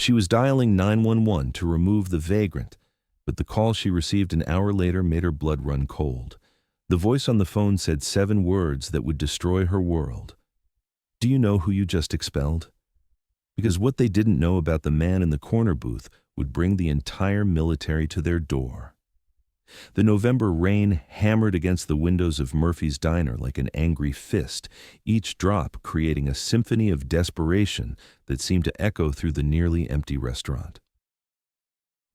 She was dialing 911 to remove the vagrant, but the call she received an hour later made her blood run cold. The voice on the phone said 7 words that would destroy her world. "Do you know who you just expelled?" Because what they didn't know about the man in the corner booth would bring the entire military to their door. The November rain hammered against the windows of Murphy's Diner like an angry fist, each drop creating a symphony of desperation that seemed to echo through the nearly empty restaurant.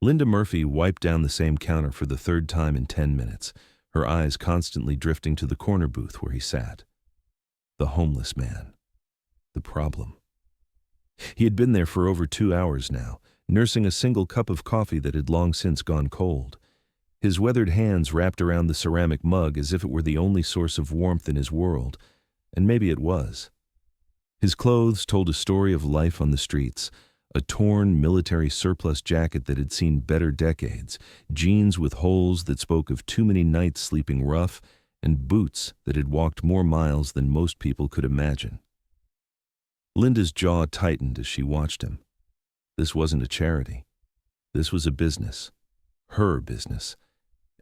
Linda Murphy wiped down the same counter for the 3rd time in 10 minutes, her eyes constantly drifting to the corner booth where he sat. The homeless man. The problem. He had been there for over 2 hours now, nursing a single cup of coffee that had long since gone cold. His weathered hands wrapped around the ceramic mug as if it were the only source of warmth in his world, and maybe it was. His clothes told a story of life on the streets, a torn military surplus jacket that had seen better decades, jeans with holes that spoke of too many nights sleeping rough, and boots that had walked more miles than most people could imagine. Linda's jaw tightened as she watched him. This wasn't a charity. This was a business. Her business.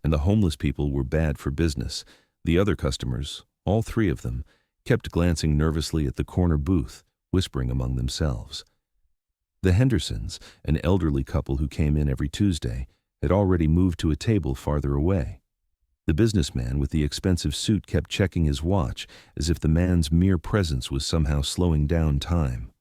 And the homeless people were bad for business. The other customers, all 3 of them, kept glancing nervously at the corner booth, whispering among themselves. The Hendersons, an elderly couple who came in every Tuesday, had already moved to a table farther away. The businessman with the expensive suit kept checking his watch as if the man's mere presence was somehow slowing down time.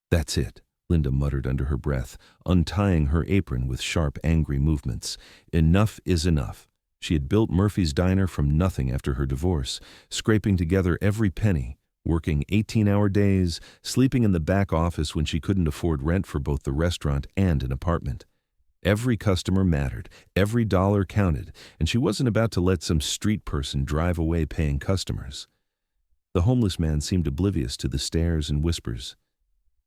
"That's it," Linda muttered under her breath, untying her apron with sharp, angry movements. Enough is enough. She had built Murphy's Diner from nothing after her divorce, scraping together every penny, working 18-hour days, sleeping in the back office when she couldn't afford rent for both the restaurant and an apartment. Every customer mattered, every dollar counted, and she wasn't about to let some street person drive away paying customers. The homeless man seemed oblivious to the stares and whispers.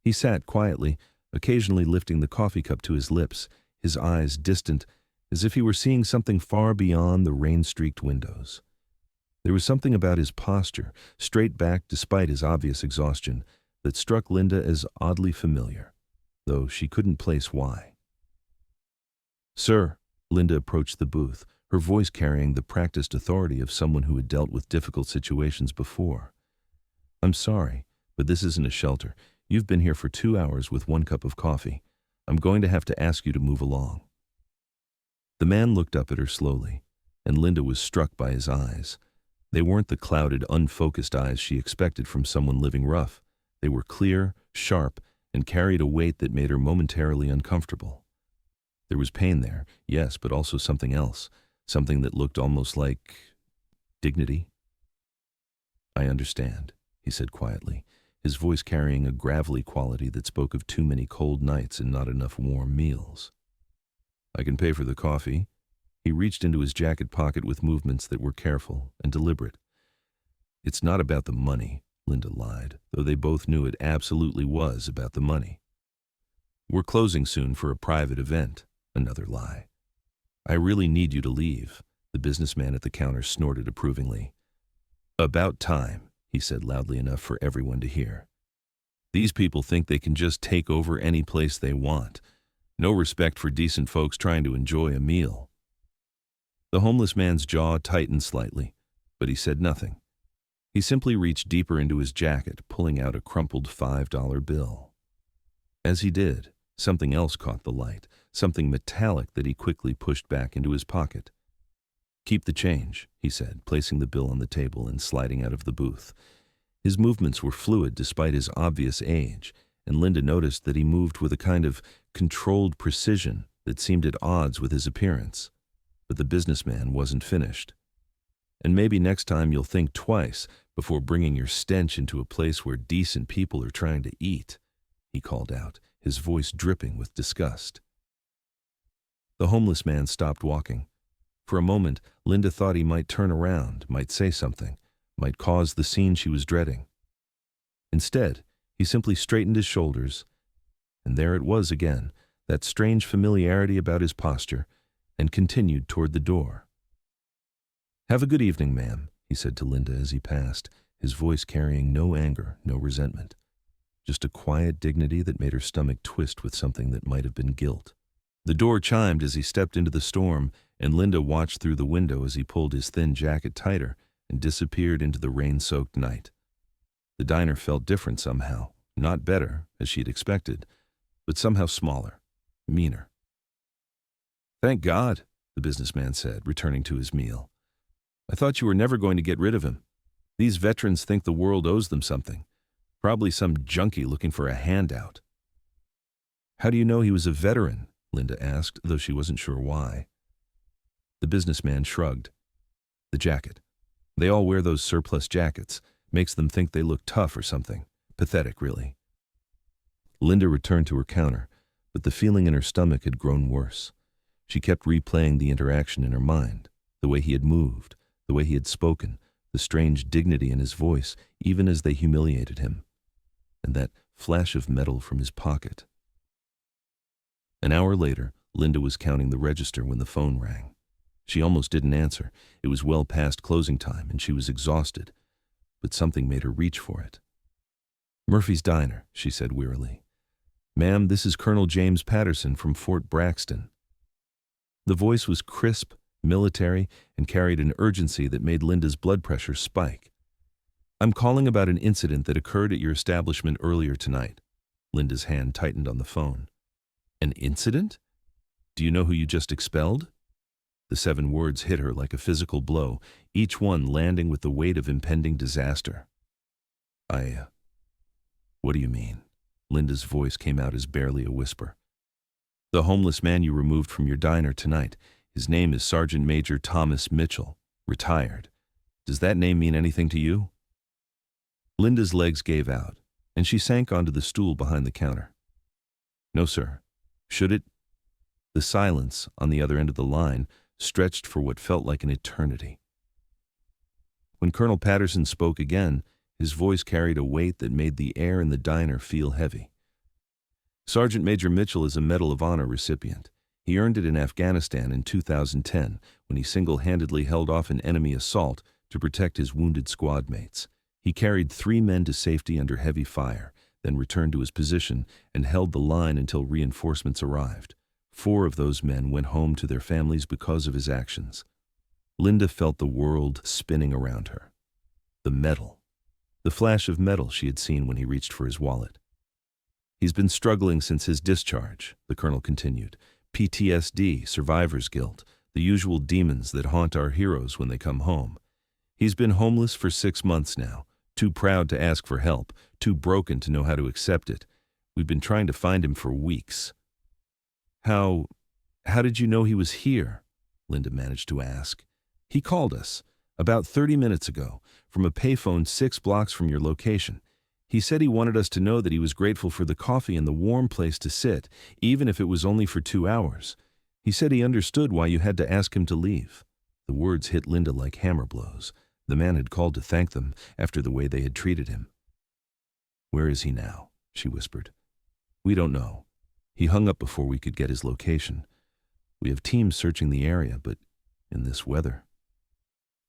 He sat quietly, occasionally lifting the coffee cup to his lips, his eyes distant, as if he were seeing something far beyond the rain-streaked windows. There was something about his posture, straight back despite his obvious exhaustion, that struck Linda as oddly familiar, though she couldn't place why. "Sir," Linda approached the booth, her voice carrying the practiced authority of someone who had dealt with difficult situations before. "I'm sorry, but this isn't a shelter. You've been here for 2 hours with 1 cup of coffee. I'm going to have to ask you to move along." The man looked up at her slowly, and Linda was struck by his eyes. They weren't the clouded, unfocused eyes she expected from someone living rough. They were clear, sharp, and carried a weight that made her momentarily uncomfortable. There was pain there, yes, but also something else, something that looked almost like dignity. "I understand," he said quietly, his voice carrying a gravelly quality that spoke of too many cold nights and not enough warm meals. "I can pay for the coffee." He reached into his jacket pocket with movements that were careful and deliberate. "It's not about the money," Linda lied, though they both knew it absolutely was about the money. "We're closing soon for a private event." Another lie. "I really need you to leave," the businessman at the counter snorted approvingly. "About time," he said loudly enough for everyone to hear. "These people think they can just take over any place they want. No respect for decent folks trying to enjoy a meal." The homeless man's jaw tightened slightly, but he said nothing. He simply reached deeper into his jacket, pulling out a crumpled $5 bill. As he did, something else caught the light, something metallic that he quickly pushed back into his pocket. "Keep the change," he said, placing the bill on the table and sliding out of the booth. His movements were fluid despite his obvious age, and Linda noticed that he moved with a kind of controlled precision that seemed at odds with his appearance. But the businessman wasn't finished. "And maybe next time you'll think twice before bringing your stench into a place where decent people are trying to eat," he called out, his voice dripping with disgust. The homeless man stopped walking. For a moment, Linda thought he might turn around, might say something, might cause the scene she was dreading. Instead, he simply straightened his shoulders, and there it was again, that strange familiarity about his posture, and continued toward the door. "Have a good evening, ma'am," he said to Linda as he passed, his voice carrying no anger, no resentment. just a quiet dignity that made her stomach twist with something that might have been guilt. The door chimed as he stepped into the storm, and Linda watched through the window as he pulled his thin jacket tighter and disappeared into the rain-soaked night. The diner felt different somehow, not better, as she had expected, but somehow smaller, meaner. "Thank God," the businessman said, returning to his meal. "I thought you were never going to get rid of him. These veterans think the world owes them something. Probably some junkie looking for a handout." "How do you know he was a veteran?" Linda asked, though she wasn't sure why. The businessman shrugged. "The jacket. They all wear those surplus jackets. Makes them think they look tough or something. Pathetic, really." Linda returned to her counter, but the feeling in her stomach had grown worse. She kept replaying the interaction in her mind, the way he had moved, the way he had spoken, the strange dignity in his voice, even as they humiliated him, and that flash of metal from his pocket. An hour later, Linda was counting the register when the phone rang. She almost didn't answer. It was well past closing time, and she was exhausted, but something made her reach for it. "Murphy's Diner," she said wearily. "Ma'am, this is Colonel James Patterson from Fort Braxton." The voice was crisp, military, and carried an urgency that made Linda's blood pressure spike. "I'm calling about an incident that occurred at your establishment earlier tonight." Linda's hand tightened on the phone. "An incident? Do you know who you just expelled?" The 7 words hit her like a physical blow, each one landing with the weight of impending disaster. What do you mean?" Linda's voice came out as barely a whisper. "The homeless man you removed from your diner tonight. His name is Sergeant Major Thomas Mitchell, retired. Does that name mean anything to you?" Linda's legs gave out, and she sank onto the stool behind the counter. "No, sir. Should it?" The silence on the other end of the line stretched for what felt like an eternity. When Colonel Patterson spoke again, his voice carried a weight that made the air in the diner feel heavy. "Sergeant Major Mitchell is a Medal of Honor recipient. He earned it in Afghanistan in 2010 when he single-handedly held off an enemy assault to protect his wounded squad mates. He carried 3 men to safety under heavy fire, then returned to his position and held the line until reinforcements arrived. 4 of those men went home to their families because of his actions." Linda felt the world spinning around her. The medal. The flash of metal she had seen when he reached for his wallet. "He's been struggling since his discharge," the colonel continued. "PTSD, survivor's guilt, the usual demons that haunt our heroes when they come home. He's been homeless for 6 months now, too proud to ask for help, too broken to know how to accept it. We've been trying to find him for weeks." How did you know he was here?" Linda managed to ask. "He called us about 30 minutes ago from a payphone 6 blocks from your location. He said he wanted us to know that he was grateful for the coffee and the warm place to sit, even if it was only for 2 hours. He said he understood why you had to ask him to leave." The words hit Linda like hammer blows. The man had called to thank them after the way they had treated him. "Where is he now?" she whispered. "We don't know. He hung up before we could get his location. We have teams searching the area, but in this weather."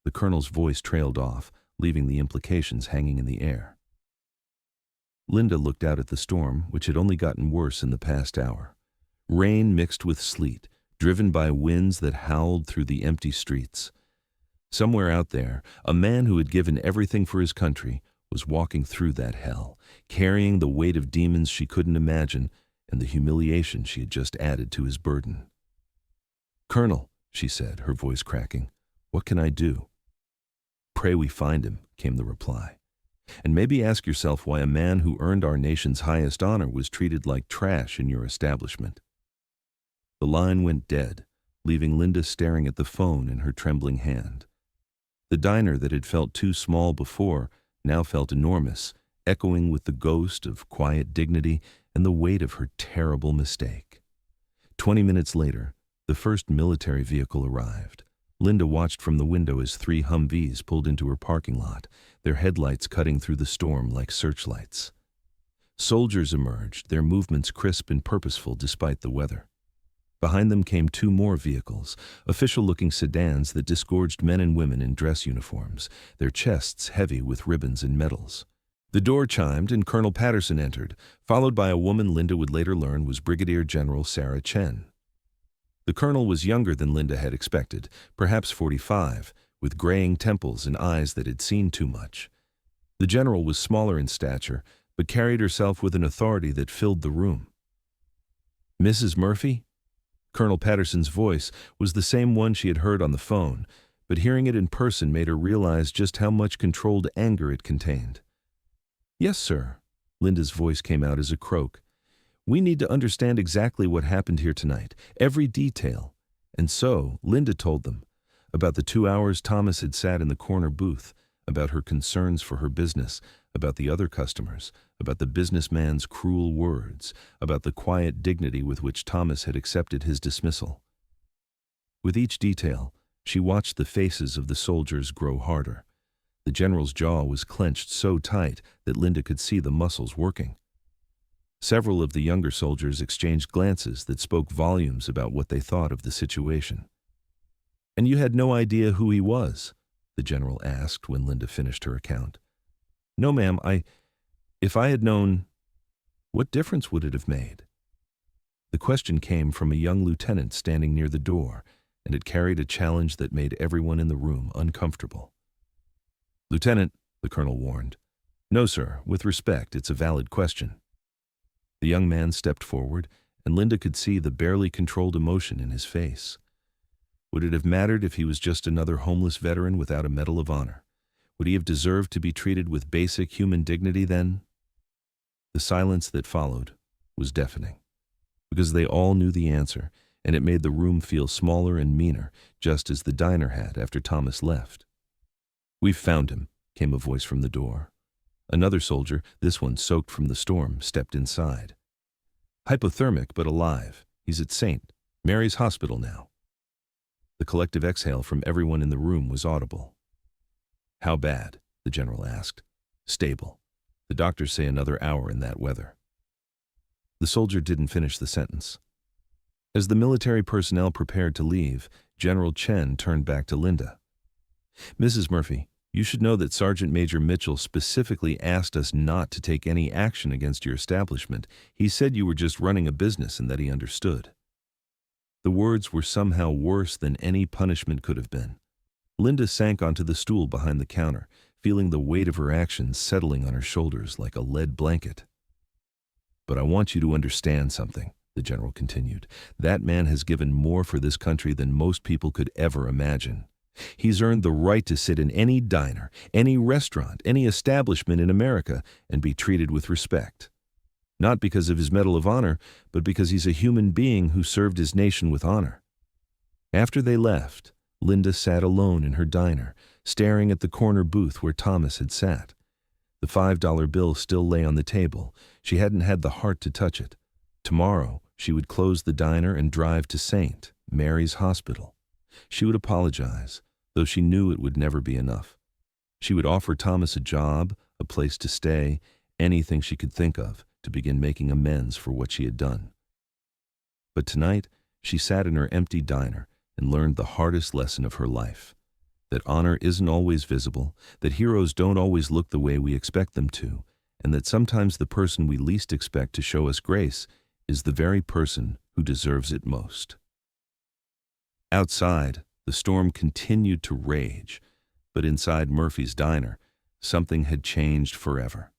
The colonel's voice trailed off, leaving the implications hanging in the air. Linda looked out at the storm, which had only gotten worse in the past hour. Rain mixed with sleet, driven by winds that howled through the empty streets. Somewhere out there, a man who had given everything for his country was walking through that hell, carrying the weight of demons she couldn't imagine and the humiliation she had just added to his burden. "Colonel," she said, her voice cracking, "what can I do?" "Pray we find him," came the reply. "And maybe ask yourself why a man who earned our nation's highest honor was treated like trash in your establishment." The line went dead, leaving Linda staring at the phone in her trembling hand. The diner that had felt too small before now felt enormous, echoing with the ghost of quiet dignity and the weight of her terrible mistake. 20 minutes later, the first military vehicle arrived. Linda watched from the window as 3 Humvees pulled into her parking lot, their headlights cutting through the storm like searchlights. Soldiers emerged, their movements crisp and purposeful despite the weather. Behind them came 2 more vehicles, official-looking sedans that disgorged men and women in dress uniforms, their chests heavy with ribbons and medals. The door chimed and Colonel Patterson entered, followed by a woman Linda would later learn was Brigadier General Sarah Chen. The colonel was younger than Linda had expected, perhaps 45, with graying temples and eyes that had seen too much. The general was smaller in stature, but carried herself with an authority that filled the room. "Mrs. Murphy?" Colonel Patterson's voice was the same one she had heard on the phone, but hearing it in person made her realize just how much controlled anger it contained. "Yes, sir." Linda's voice came out as a croak. "We need to understand exactly what happened here tonight, every detail." And so Linda told them about the 2 hours Thomas had sat in the corner booth, about her concerns for her business, about the other customers, about the businessman's cruel words, about the quiet dignity with which Thomas had accepted his dismissal. With each detail, she watched the faces of the soldiers grow harder. The general's jaw was clenched so tight that Linda could see the muscles working. Several of the younger soldiers exchanged glances that spoke volumes about what they thought of the situation. "And you had no idea who he was?" the general asked when Linda finished her account. "No, ma'am, if I had known, what difference would it have made?" The question came from a young lieutenant standing near the door, and it carried a challenge that made everyone in the room uncomfortable. "Lieutenant," the colonel warned. "No, sir, with respect, it's a valid question." The young man stepped forward, and Linda could see the barely controlled emotion in his face. Would it have mattered if he was just another homeless veteran without a Medal of Honor? Would he have deserved to be treated with basic human dignity then? The silence that followed was deafening, because they all knew the answer, and it made the room feel smaller and meaner, just as the diner had after Thomas left. "We've found him," came a voice from the door. Another soldier, this one soaked from the storm, stepped inside. "Hypothermic, but alive. He's at St. Mary's Hospital now." The collective exhale from everyone in the room was audible. "How bad?" the general asked. "Stable. The doctors say another hour in that weather." The soldier didn't finish the sentence. As the military personnel prepared to leave, General Chen turned back to Linda. "Mrs. Murphy, you should know that Sergeant Major Mitchell specifically asked us not to take any action against your establishment. He said you were just running a business and that he understood." The words were somehow worse than any punishment could have been. Linda sank onto the stool behind the counter, feeling the weight of her actions settling on her shoulders like a lead blanket. "But I want you to understand something," the general continued. "That man has given more for this country than most people could ever imagine. He's earned the right to sit in any diner, any restaurant, any establishment in America and be treated with respect. Not because of his Medal of Honor, but because he's a human being who served his nation with honor." After they left, Linda sat alone in her diner, staring at the corner booth where Thomas had sat. The $5 bill still lay on the table. She hadn't had the heart to touch it. Tomorrow, she would close the diner and drive to St. Mary's Hospital. She would apologize, though she knew it would never be enough. She would offer Thomas a job, a place to stay, anything she could think of to begin making amends for what she had done. But tonight, she sat in her empty diner and learned the hardest lesson of her life. That honor isn't always visible, that heroes don't always look the way we expect them to, and that sometimes the person we least expect to show us grace is the very person who deserves it most. Outside, the storm continued to rage, but inside Murphy's diner, something had changed forever.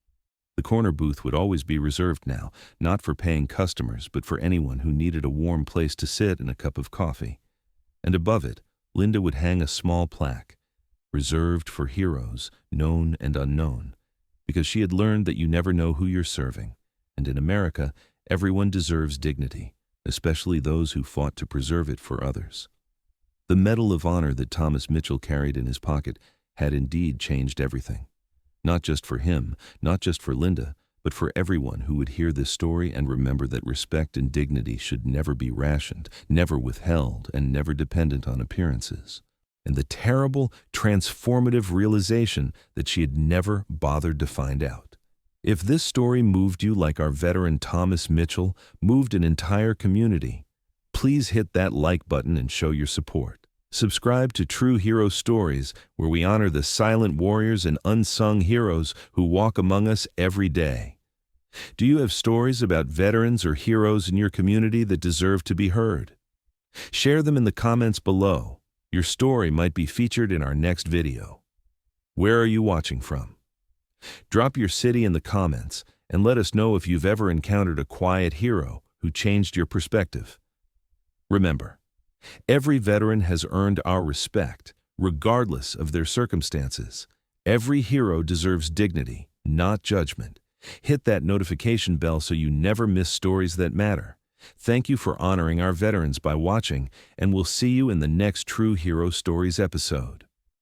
The corner booth would always be reserved now, not for paying customers, but for anyone who needed a warm place to sit and a cup of coffee. And above it, Linda would hang a small plaque, reserved for heroes, known and unknown, because she had learned that you never know who you're serving, and in America, everyone deserves dignity, especially those who fought to preserve it for others. The Medal of Honor that Thomas Mitchell carried in his pocket had indeed changed everything. Not just for him, not just for Linda, but for everyone who would hear this story and remember that respect and dignity should never be rationed, never withheld, and never dependent on appearances. And the terrible, transformative realization that she had never bothered to find out. If this story moved you like our veteran Thomas Mitchell moved an entire community, please hit that like button and show your support. Subscribe to True Hero Stories, where we honor the silent warriors and unsung heroes who walk among us every day. Do you have stories about veterans or heroes in your community that deserve to be heard? Share them in the comments below. Your story might be featured in our next video. Where are you watching from? Drop your city in the comments and let us know if you've ever encountered a quiet hero who changed your perspective. Remember, every veteran has earned our respect, regardless of their circumstances. Every hero deserves dignity, not judgment. Hit that notification bell so you never miss stories that matter. Thank you for honoring our veterans by watching, and we'll see you in the next True Hero Stories episode.